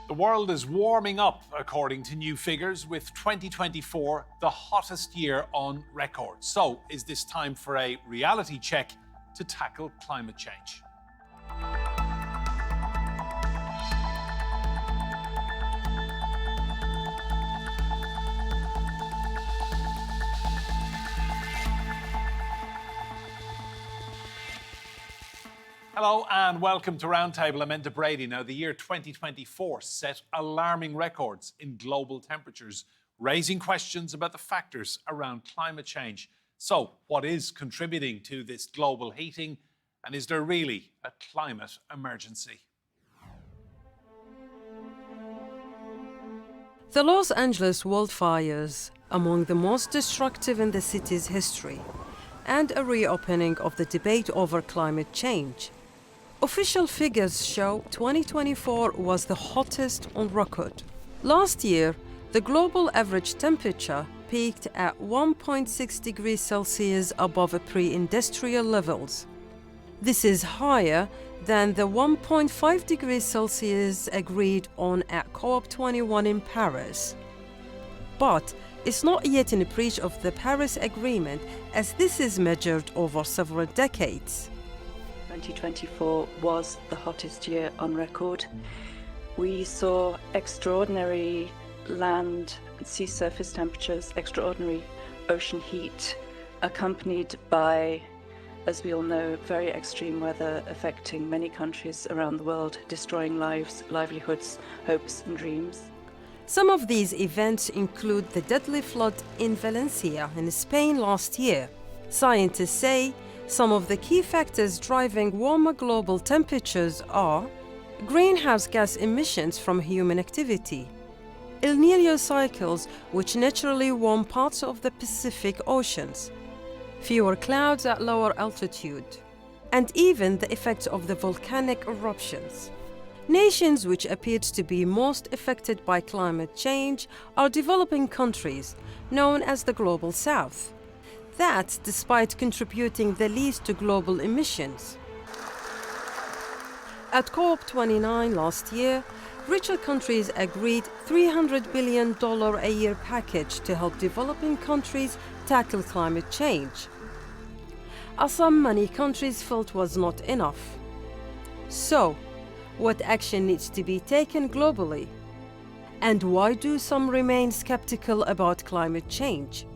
The world is warming up, according to new figures, with 2024 the hottest year on record. So, is this time for a reality check to tackle climate change? Hello and welcome to Roundtable. I'm Enda Brady. Now, the year 2024 set alarming records in global temperatures, raising questions about the factors around climate change. So, what is contributing to this global heating, and is there really a climate emergency? The Los Angeles wildfires, among the most destructive in the city's history, and a reopening of the debate over climate change. Official figures show 2024 was the hottest on record. Last year, the global average temperature peaked at 1.6 degrees Celsius above pre-industrial levels. This is higher than the 1.5 degrees Celsius agreed on at COP21 in Paris. But it's not yet in breach of the Paris Agreement, as this is measured over several decades. 2024 was the hottest year on record. We saw extraordinary land and sea surface temperatures, extraordinary ocean heat, accompanied by, as we all know, very extreme weather affecting many countries around the world, destroying lives, livelihoods, hopes and dreams. Some of these events include the deadly flood in Valencia in Spain last year. Scientists say some of the key factors driving warmer global temperatures are greenhouse gas emissions from human activity, El Niño cycles which naturally warm parts of the Pacific Oceans, fewer clouds at lower altitude, and even the effects of the volcanic eruptions. Nations which appeared to be most affected by climate change are developing countries, known as the Global South. That despite contributing the least to global emissions. At COP29 last year, richer countries agreed $300 billion a year package to help developing countries tackle climate change. As some many countries felt was not enough. So, what action needs to be taken globally? And why do some remain skeptical about climate change?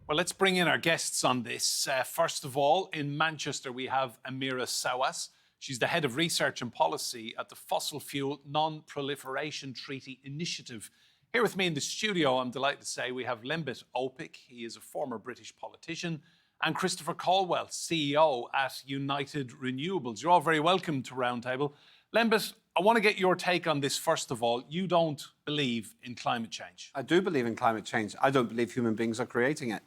Well, let's bring in our guests on this. First of all, in Manchester, we have Amiera Sawas. She's the head of research and policy at the Fossil Fuel Non-Proliferation Treaty Initiative. Here with me in the studio, I'm delighted to say we have Lembit Opik. He is a former British politician. And Christopher Caldwell, CEO at United Renewables. You're all very welcome to Roundtable. Lembit, I want to get your take on this first of all. You don't believe in climate change. I do believe in climate change. I don't believe human beings are creating it.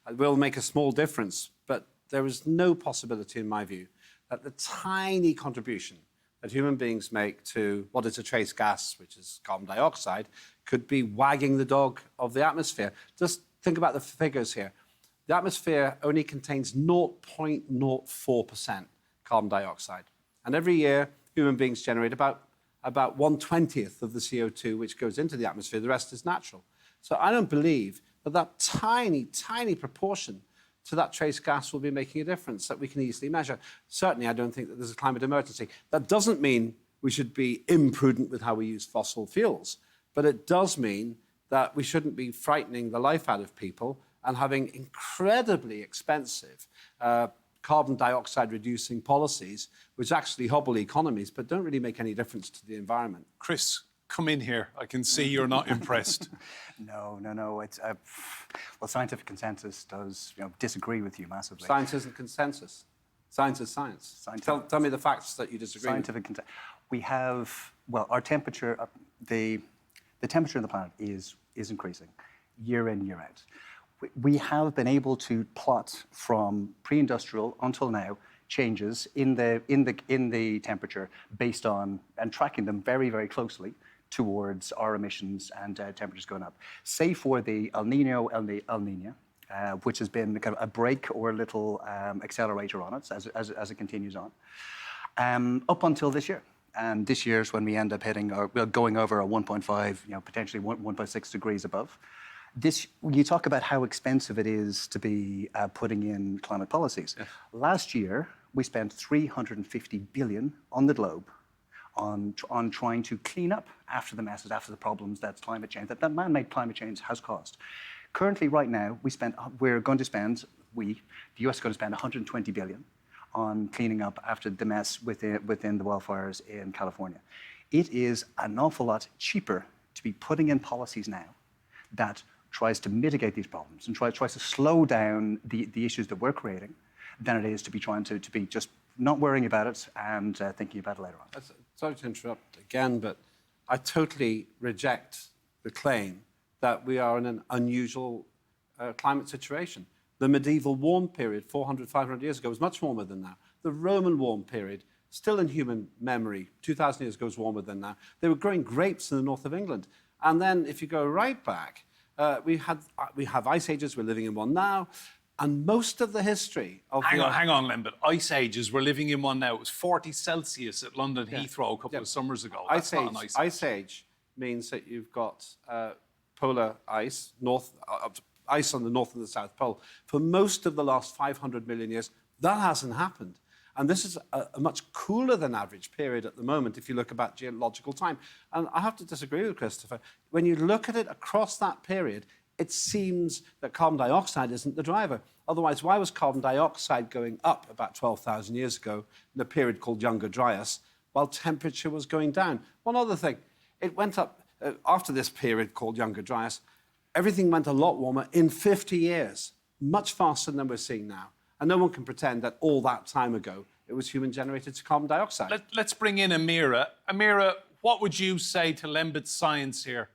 It will make a small difference, but there is no possibility, in my view, that the tiny contribution that human beings make to what is a trace gas, which is carbon dioxide, could be wagging the dog of the atmosphere. Just think about the figures here. The atmosphere only contains 0.04% carbon dioxide. And every year, human beings generate about 1/20th of the CO2 which goes into the atmosphere. The rest is natural. So I don't believe that tiny, tiny proportion to that trace gas will be making a difference that we can easily measure. Certainly, I don't think that there's a climate emergency. That doesn't mean we should be imprudent with how we use fossil fuels, but it does mean that we shouldn't be frightening the life out of people and having incredibly expensive carbon dioxide reducing policies, which actually hobble economies, but don't really make any difference to the environment. Chris, come in here. I can see you're not impressed. No. It's well, scientific consensus does disagree with you massively. Science isn't consensus. Science is science. Tell me the facts that you disagree scientific with. We have, well, our temperature, the temperature of the planet is increasing year in, year out. We have been able to plot from pre-industrial until now changes in the temperature based on and tracking them very, very closely towards our emissions and temperatures going up. Say for the El Nino, El Nina, which has been kind of a brake or a little accelerator on it as it continues on, up until this year. And this year is when we end up hitting or going over a 1.5, potentially 1.6 degrees above. You talk about how expensive it is to be putting in climate policies. Yeah. Last year, we spent 350 billion on the globe on trying to clean up after the messes, after the problems that climate change, that man-made climate change has caused. Currently, right now, the US is going to spend 120 billion on cleaning up after the mess within the wildfires in California. It is an awful lot cheaper to be putting in policies now that tries to mitigate these problems and tries to slow down the issues that we're creating than it is to be trying to be just not worrying about it and thinking about it later on. Sorry to interrupt again, but I totally reject the claim that we are in an unusual climate situation. The medieval warm period, 400, 500 years ago, was much warmer than now. The Roman warm period, still in human memory, 2,000 years ago, was warmer than now. They were growing grapes in the north of England. And then if you go right back, we have ice ages, we're living in one now, and most of the history of... Hang on, Lembit. Ice ages, we're living in one now. It was 40 Celsius at London Heathrow a couple of summers ago. That's not an ice age. Ice age means that you've got polar ice, ice on the North and the South Pole. For most of the last 500 million years, that hasn't happened. And this is a much cooler than average period at the moment if you look about geological time. And I have to disagree with Christopher. When you look at it across that period, it seems that carbon dioxide isn't the driver. Otherwise, why was carbon dioxide going up about 12,000 years ago in a period called Younger Dryas, while temperature was going down? One other thing, it went up after this period called Younger Dryas. Everything went a lot warmer in 50 years, much faster than we're seeing now. And no one can pretend that all that time ago it was human-generated carbon dioxide. Let's bring in Amiera. Amiera, what would you say to Lembit's science here?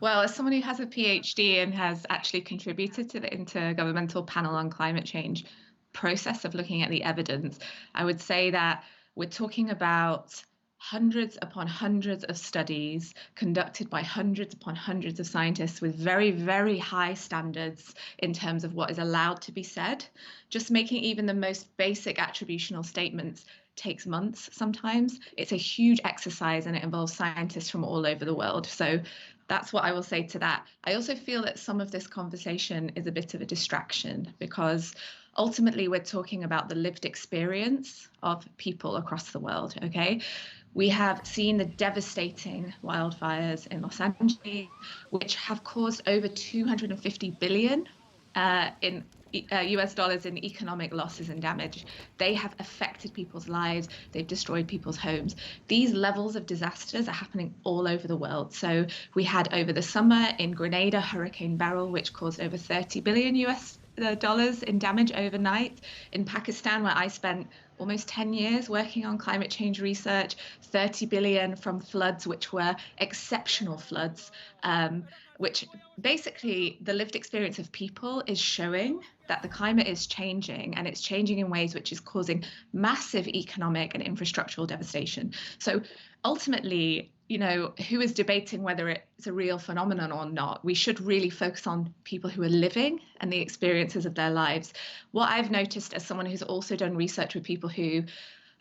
Well, as someone who has a PhD and has actually contributed to the Intergovernmental Panel on Climate Change process of looking at the evidence, I would say that we're talking about hundreds upon hundreds of studies conducted by hundreds upon hundreds of scientists with very, very high standards in terms of what is allowed to be said. Just making even the most basic attributional statements takes months sometimes. It's a huge exercise and it involves scientists from all over the world. So that's what I will say to that. I also feel that some of this conversation is a bit of a distraction because ultimately we're talking about the lived experience of people across the world, okay? We have seen the devastating wildfires in Los Angeles, which have caused over 250 billion in US dollars in economic losses and damage. They have affected people's lives. They've destroyed people's homes. These levels of disasters are happening all over the world. So we had over the summer in Grenada, Hurricane Beryl, which caused over 30 billion US dollars in damage overnight. In Pakistan, where I spent almost 10 years working on climate change research, 30 billion from floods, which were exceptional floods, which basically the lived experience of people is showing that the climate is changing, and it's changing in ways which is causing massive economic and infrastructural devastation. So ultimately, you know, who is debating whether it's a real phenomenon or not? We should really focus on people who are living and the experiences of their lives. What I've noticed as someone who's also done research with people who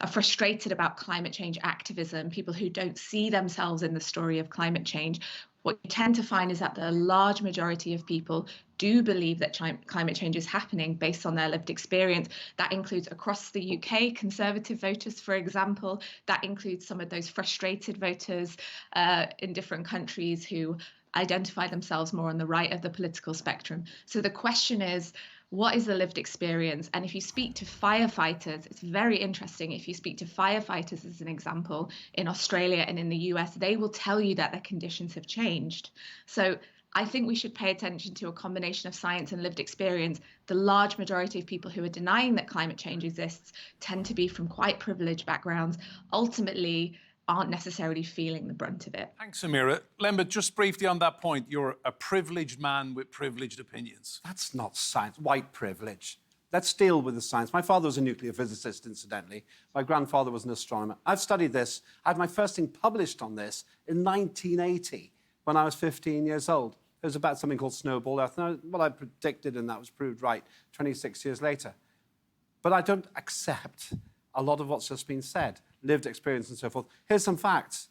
are frustrated about climate change activism, people who don't see themselves in the story of climate change, what you tend to find is that the large majority of people do believe that climate change is happening based on their lived experience. That includes across the UK, Conservative voters, for example. That includes some of those frustrated voters in different countries who identify themselves more on the right of the political spectrum. So the question is, what is the lived experience? And if you speak to firefighters, it's very interesting. If you speak to firefighters, as an example, in Australia and in the US, they will tell you that their conditions have changed. So I think we should pay attention to a combination of science and lived experience. The large majority of people who are denying that climate change exists tend to be from quite privileged backgrounds, ultimately aren't necessarily feeling the brunt of it. Thanks, Amiera. Lembit, just briefly on that point, you're a privileged man with privileged opinions. That's not science, white privilege. Let's deal with the science. My father was a nuclear physicist, incidentally. My grandfather was an astronomer. I've studied this. I had my first thing published on this in 1980 when I was 15 years old. It was about something called snowball Earth. And what I predicted, and that was proved right 26 years later. But I don't accept a lot of what's just been said. lived experience and so forth. Here's some facts.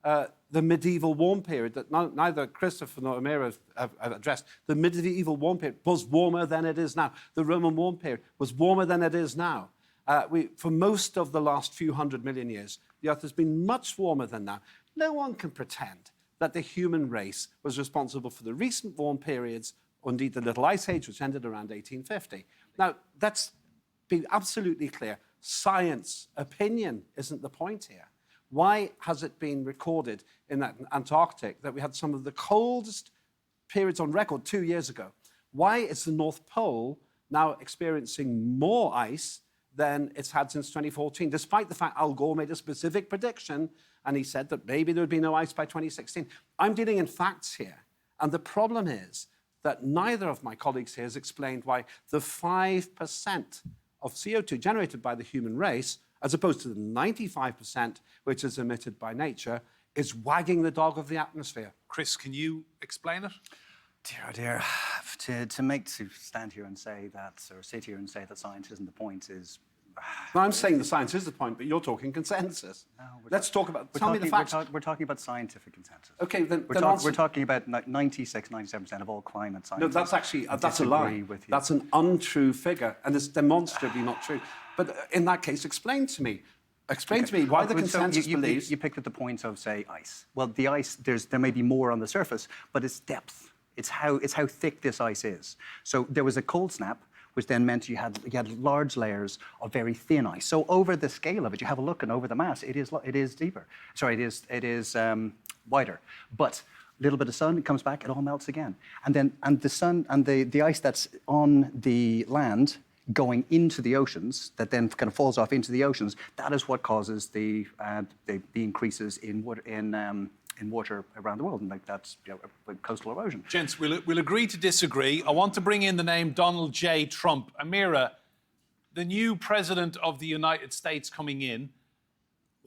The medieval warm period that neither Christopher nor Amiera have addressed, the medieval warm period was warmer than it is now. The Roman warm period was warmer than it is now. For most of the last few 100 million years, the Earth has been much warmer than now. No one can pretend that the human race was responsible for the recent warm periods, or indeed the Little Ice Age, which ended around 1850. Now, let's be absolutely clear. Science, opinion isn't the point here. Why has it been recorded in that Antarctic that we had some of the coldest periods on record 2 years ago? Why is the North Pole now experiencing more ice than it's had since 2014, despite the fact Al Gore made a specific prediction and he said that maybe there would be no ice by 2016? I'm dealing in facts here. And the problem is that neither of my colleagues here has explained why the 5% of CO2 generated by the human race, as opposed to the 95% which is emitted by nature, is wagging the dog of the atmosphere. Chris, can you explain it? Dear, oh dear, to stand here and say that, or sit here and say that science isn't the point is... No, I'm saying the science is the point, but you're talking consensus. No, let's talk about, tell me the facts. We're talking about scientific consensus. Okay, then we're talking about 96, 97% of all climate science. No, that's actually, that's a lie. That's an untrue figure, and it's demonstrably not true. But in that case, explain to me why the consensus believes... You picked at the point of, say, ice. Well, the ice, there may be more on the surface, but it's depth. It's how thick this ice is. So there was a cold snap, which then meant you had large layers of very thin ice. So over the scale of it, you have a look, and over the mass, it is deeper. Sorry, it is wider. But a little bit of sun, it comes back, it all melts again. And the sun and the ice that's on the land going into the oceans, that then kind of falls off into the oceans, that is what causes the increases in water around the world, and like that's coastal erosion. Gents, we'll agree to disagree. I want to bring in the name Donald J. Trump. Amiera, the new president of the United States coming in,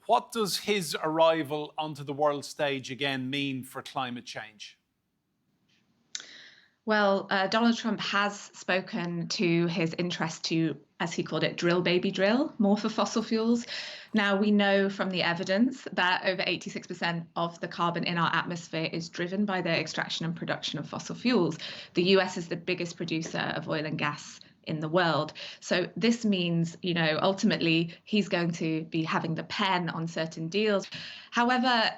what does his arrival onto the world stage again mean for climate change? Well, Donald Trump has spoken to his interest to, as he called it, drill, baby, drill, more for fossil fuels. Now, we know from the evidence that over 86% of the carbon in our atmosphere is driven by the extraction and production of fossil fuels. The US is the biggest producer of oil and gas in the world. So this means, ultimately, he's going to be having the pen on certain deals. However,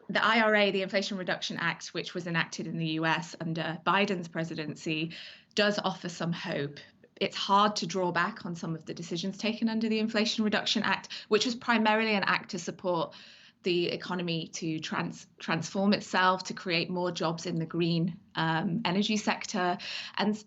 the IRA, the Inflation Reduction Act, which was enacted in the US under Biden's presidency, does offer some hope. It's hard to draw back on some of the decisions taken under the Inflation Reduction Act, which was primarily an act to support the economy to transform itself, to create more jobs in the green energy sector, and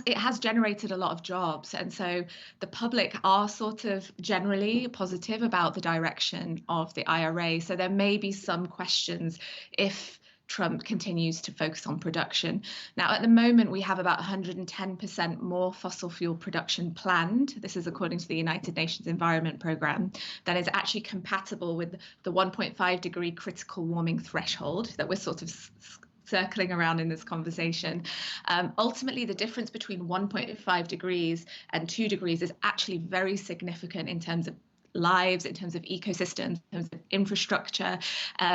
it has generated a lot of jobs. And so the public are sort of generally positive about the direction of the IRA. So there may be some questions if Trump continues to focus on production. Now, at the moment, we have about 110% more fossil fuel production planned. This is according to the United Nations Environment Programme, that is actually compatible with the 1.5 degree critical warming threshold that we're sort of circling around in this conversation. Ultimately, the difference between 1.5 degrees and 2 degrees is actually very significant in terms of lives, in terms of ecosystems, in terms of infrastructure.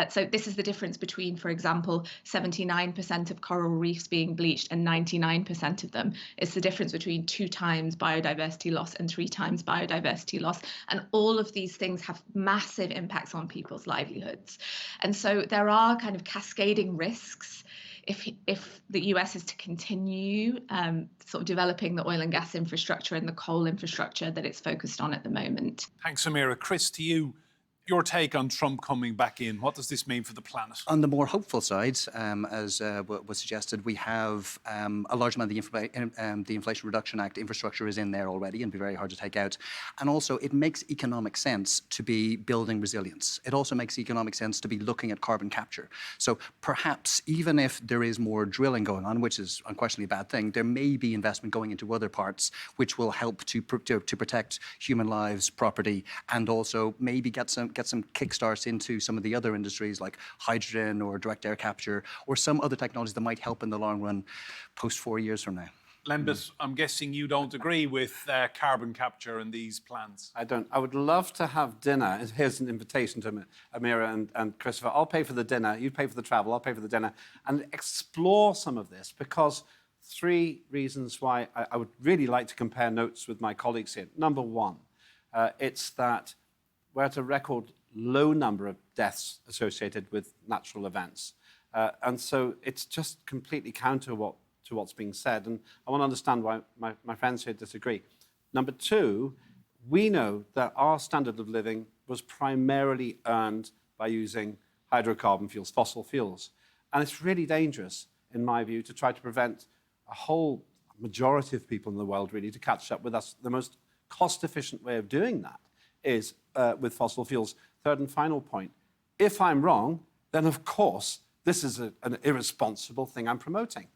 So this is the difference between, for example, 79% of coral reefs being bleached and 99% of them. It's the difference between 2 times biodiversity loss and 3 times biodiversity loss. And all of these things have massive impacts on people's livelihoods. And so there are kind of cascading risks if the US is to continue sort of developing the oil and gas infrastructure and the coal infrastructure that it's focused on at the moment. Thanks, Amiera. Chris, to you, your take on Trump coming back in. What does this mean for the planet? On the more hopeful side, as was suggested, we have a large amount of the Inflation Reduction Act infrastructure is in there already and be very hard to take out. And also, it makes economic sense to be building resilience. It also makes economic sense to be looking at carbon capture. So perhaps even if there is more drilling going on, which is unquestionably a bad thing, there may be investment going into other parts which will help to protect human lives, property, and also maybe get some kickstarts into some of the other industries like hydrogen or direct air capture or some other technologies that might help in the long run post 4 years from now. Lembit, I'm guessing you don't agree with carbon capture in these plans. I don't. I would love to have dinner. Here's an invitation to Amiera and Christopher. I'll pay for the dinner. You pay for the travel. I'll pay for the dinner. And explore some of this, because 3 reasons why I would really like to compare notes with my colleagues here. Number one, it's that we're at a record low number of deaths associated with natural events. And so it's just completely counter to what's being said. And I want to understand why my friends here disagree. Number two, we know that our standard of living was primarily earned by using hydrocarbon fuels, fossil fuels. And it's really dangerous, in my view, to try to prevent a whole majority of people in the world really to catch up with us. The most cost-efficient way of doing that is with fossil fuels. Third and final point, if I'm wrong, then of course this is an irresponsible thing I'm promoting.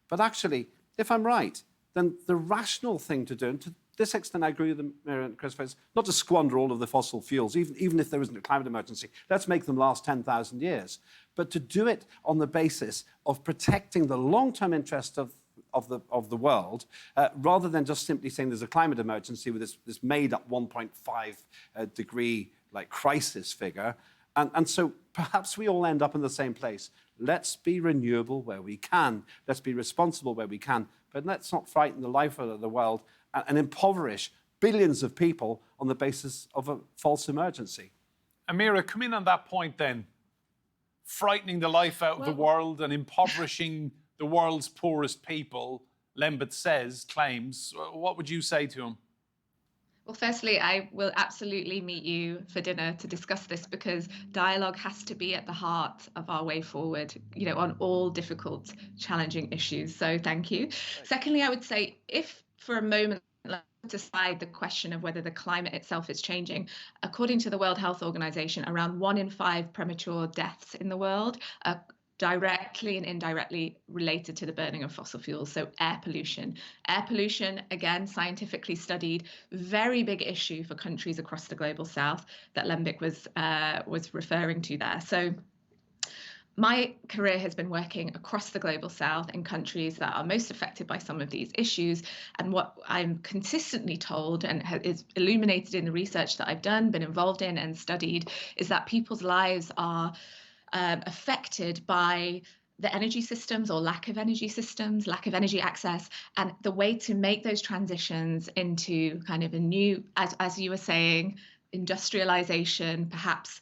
But actually, if I'm right, then the rational thing to do, and to this extent I agree with Amiera and Christopher, is not to squander all of the fossil fuels, even if there isn't a climate emergency. Let's make them last 10,000 years. But to do it on the basis of protecting the long-term interest of the world, rather than just simply saying there's a climate emergency with this made-up 1.5 degree crisis figure. And so perhaps we all end up in the same place. Let's be renewable where we can. Let's be responsible where we can. But let's not frighten the life out of the world and impoverish billions of people on the basis of a false emergency. Amiera, come in on that point then. Frightening the life out of the world and impoverishing the world's poorest people, Lembit claims. What would you say to him? Well, firstly, I will absolutely meet you for dinner to discuss this, because dialogue has to be at the heart of our way forward, on all difficult, challenging issues. So thank you. Secondly, I would say, if for a moment, let's put aside the question of whether the climate itself is changing, according to the World Health Organization, around 1 in 5 premature deaths in the world are directly and indirectly related to the burning of fossil fuels. So air pollution. Air pollution, again, scientifically studied, very big issue for countries across the global south that Lembit was referring to there. So my career has been working across the global south in countries that are most affected by some of these issues. And what I'm consistently told, and is illuminated in the research that I've done, been involved in and studied, is that people's lives are affected by the energy systems or lack of energy systems, lack of energy access, and the way to make those transitions into kind of a new, as you were saying, industrialization, perhaps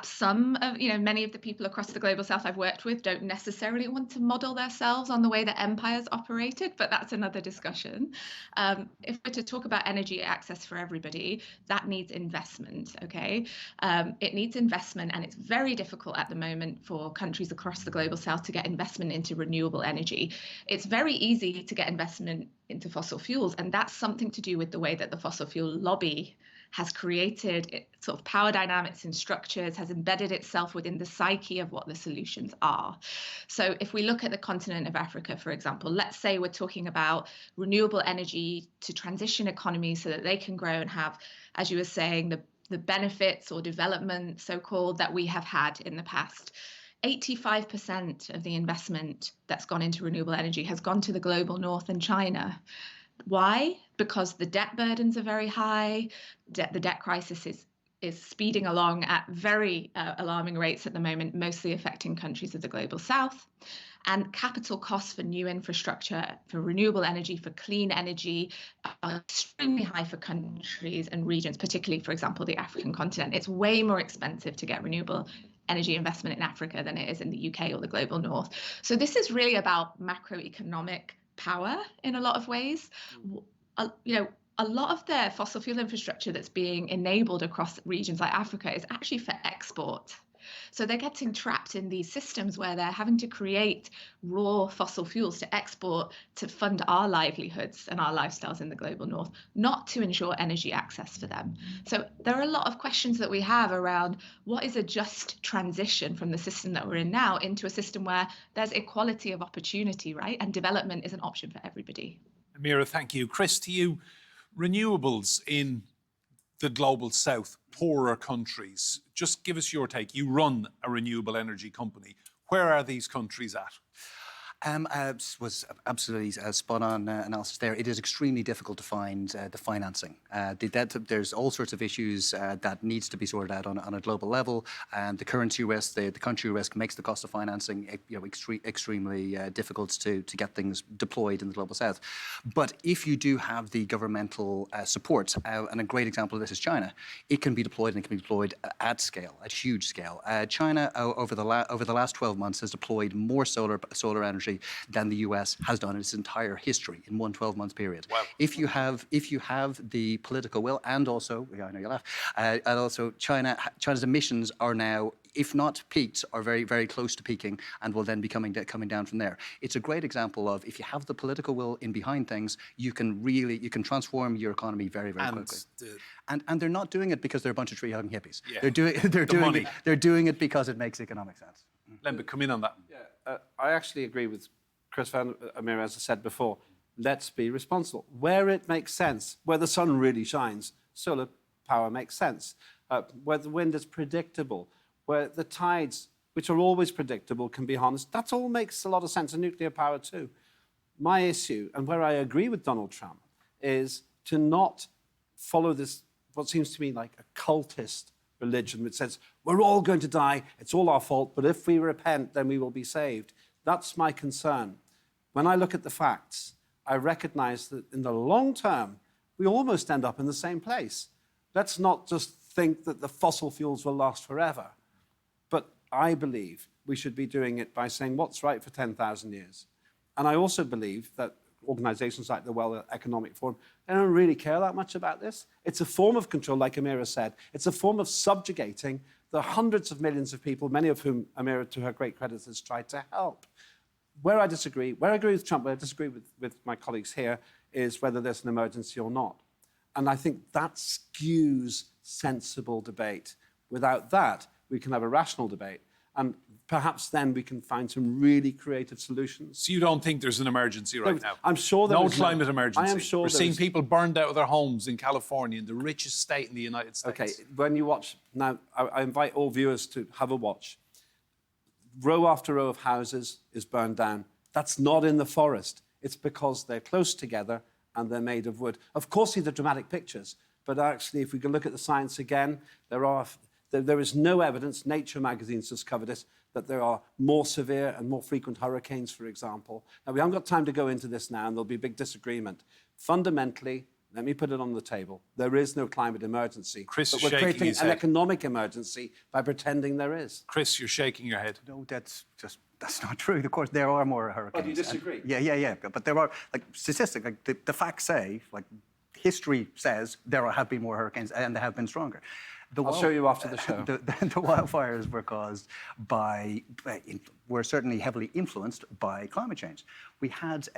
some of, many of the people across the global south I've worked with don't necessarily want to model themselves on the way that empires operated, but that's another discussion. If we're to talk about energy access for everybody, that needs investment, okay? It needs investment, and it's very difficult at the moment for countries across the global south to get investment into renewable energy. It's very easy to get investment into fossil fuels, and that's something to do with the way that the fossil fuel lobby has created sort of power dynamics and structures, has embedded itself within the psyche of what the solutions are. So if we look at the continent of Africa, for example, let's say we're talking about renewable energy to transition economies so that they can grow and have, as you were saying, the benefits or development, so-called, that we have had in the past. 85% of the investment that's gone into renewable energy has gone to the global north and China. Why? Because the debt burdens are very high. The debt crisis is speeding along at very alarming rates at the moment, mostly affecting countries of the global south. And capital costs for new infrastructure, for renewable energy, for clean energy, are extremely high for countries and regions, particularly, for example, the African continent. It's way more expensive to get renewable energy investment in Africa than it is in the UK or the global north. So this is really about macroeconomic power in a lot of ways. A lot of the fossil fuel infrastructure that's being enabled across regions like Africa is actually for export. So they're getting trapped in these systems where they're having to create raw fossil fuels to export to fund our livelihoods and our lifestyles in the global north, not to ensure energy access for them. So there are a lot of questions that we have around what is a just transition from the system that we're in now into a system where there's equality of opportunity, right? And development is an option for everybody. Amiera, thank you. Chris, to you, renewables in the global south, poorer countries. Just give us your take. You run a renewable energy company. Where are these countries at? Was absolutely spot on analysis there. It is extremely difficult to find the financing. There's all sorts of issues that needs to be sorted out on a global level, and the currency risk, the country risk makes the cost of financing extremely difficult to get things deployed in the global south. But if you do have the governmental support, and a great example of this is China, it can be deployed and it can be deployed at scale, at huge scale. China over the last 12 months has deployed more solar energy than the US has done in its entire history in one 12-month period. Wow. If you have the political will, and also, I know you laugh, and also China's emissions are now, if not peaked, are very, very close to peaking, and will then be coming down from there. It's a great example of, if you have the political will in behind things, you can transform your economy very, very quickly. And they're not doing it because they're a bunch of tree-hugging hippies. Yeah. They're doing it because it makes economic sense. Lembit, come in on that. I actually agree with Chris Van Amiera, as I said before. Let's be responsible. Where it makes sense, where the sun really shines, solar power makes sense. Where the wind is predictable, where the tides, which are always predictable, can be harnessed. That all makes a lot of sense, and nuclear power too. My issue, and where I agree with Donald Trump, is to not follow this, what seems to me like a cultist religion which says, we're all going to die, it's all our fault, but if we repent, then we will be saved. That's my concern. When I look at the facts, I recognize that in the long term, we almost end up in the same place. Let's not just think that the fossil fuels will last forever. But I believe we should be doing it by saying what's right for 10,000 years. And I also believe that organizations like the World Economic Forum, they don't really care that much about this. It's a form of control, like Amiera said. It's a form of subjugating the hundreds of millions of people, many of whom Amiera, to her great credit, has tried to help. Where I agree with Trump, where I disagree with my colleagues here, is whether there's an emergency or not. And I think that skews sensible debate. Without that, we can have a rational debate. And perhaps then we can find some really creative solutions. So you don't think there's an emergency right now? I'm sure there is. No climate emergency. I am sure we're seeing people burned out of their homes in California, in the richest state in the United States. Okay, when you watch, now I invite all viewers to have a watch. Row after row of houses is burned down. That's not in the forest. It's because they're close together and they're made of wood. Of course, these are dramatic pictures, but actually, if we can look at the science again, there is no evidence, Nature magazine's just covered this, that there are more severe and more frequent hurricanes, for example. Now, we haven't got time to go into this now, and there'll be a big disagreement. Fundamentally, let me put it on the table, there is no climate emergency. Chris but is we're shaking creating his an head. economic emergency by pretending there is. Chris, you're shaking your head. No, that's not true. Of course, there are more hurricanes. Oh, do you disagree? Yeah. But there are, like, statistics, like the facts say, like history says, there have been more hurricanes and they have been stronger. I'll show you after the show. The wildfires were caused were certainly heavily influenced by climate change. We had,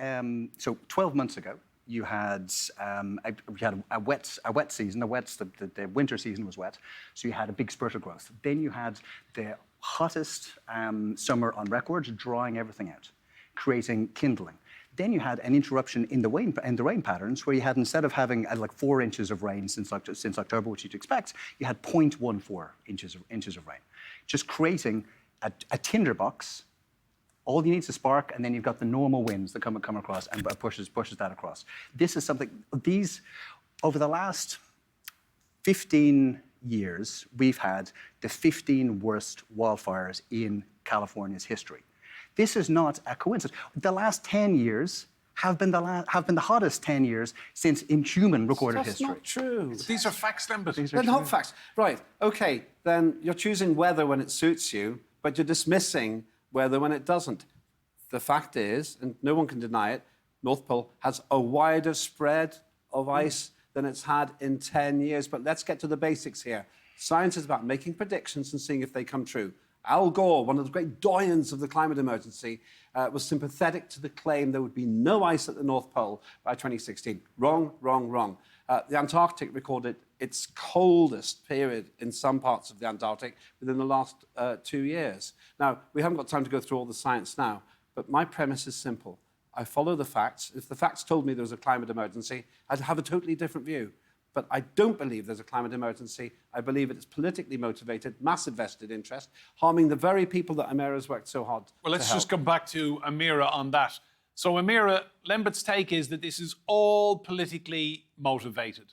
so 12 months ago, you had a wet season. The winter season was wet, so you had a big spurt of growth. Then you had the hottest summer on record, drawing everything out, creating kindling. Then you had an interruption in the rain patterns, where you had, instead of having like 4 inches of rain since October, which you'd expect, you had 0.14 inches of rain, just creating a tinderbox. All you need is a spark, and then you've got the normal winds that come across and pushes that across. This is something, over the last 15 years, we've had the 15 worst wildfires in California's history. This is not a coincidence. The last 10 years have been the hottest 10 years since in human recorded history. That's not true. These are facts, Lembit. They're not facts. Right, okay, then you're choosing weather when it suits you, but you're dismissing weather when it doesn't. The fact is, and no one can deny it, North Pole has a wider spread of ice than it's had in 10 years. But let's get to the basics here. Science is about making predictions and seeing if they come true. Al Gore, one of the great doyens of the climate emergency, was sympathetic to the claim there would be no ice at the North Pole by 2016. Wrong. The Antarctic recorded its coldest period in some parts of the Antarctic within the last 2 years. Now, we haven't got time to go through all the science now, but my premise is simple. I follow the facts. If the facts told me there was a climate emergency, I'd have a totally different view. But I don't believe there's a climate emergency. I believe it is politically motivated, massive vested interest, harming the very people that Amiera has worked so hard Well, let's to help. just come back to Amiera on that. So, Amiera, Lembit's take is that this is all politically motivated.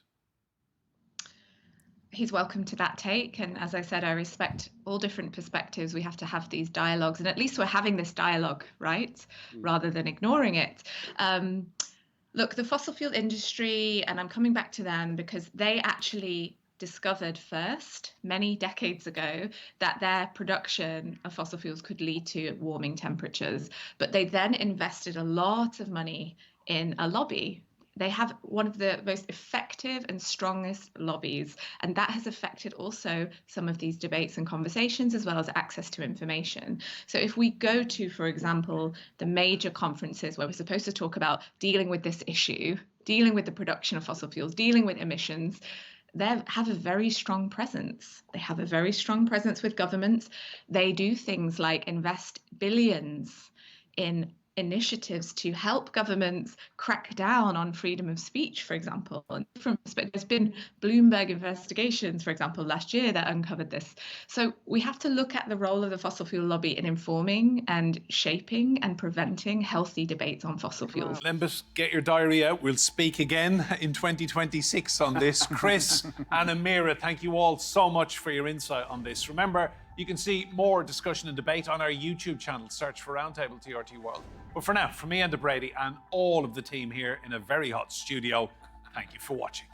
He's welcome to that take. And as I said, I respect all different perspectives. We have to have these dialogues. And at least we're having this dialogue, right? Rather than ignoring it. Look, the fossil fuel industry, and I'm coming back to them because they actually discovered first, many decades ago, that their production of fossil fuels could lead to warming temperatures. But they then invested a lot of money in a lobby. They have one of the most effective and strongest lobbies, and that has affected also some of these debates and conversations, as well as access to information. So if we go to, for example, the major conferences where we're supposed to talk about dealing with this issue, dealing with the production of fossil fuels, dealing with emissions, they have a very strong presence. They have a very strong presence with governments. They do things like invest billions in initiatives to help governments crack down on freedom of speech, for example. And there's been Bloomberg investigations, for example, last year that uncovered this. So we have to look at the role of the fossil fuel lobby in informing and shaping and preventing healthy debates on fossil fuels. Lembit, get your diary out. We'll speak again in 2026 on this. Chris and Amiera, thank you all so much for your insight on this. Remember, you can see more discussion and debate on our YouTube channel. Search for Roundtable TRT World. But for now, from me, Enda Brady, and all of the team here in a very hot studio, thank you for watching.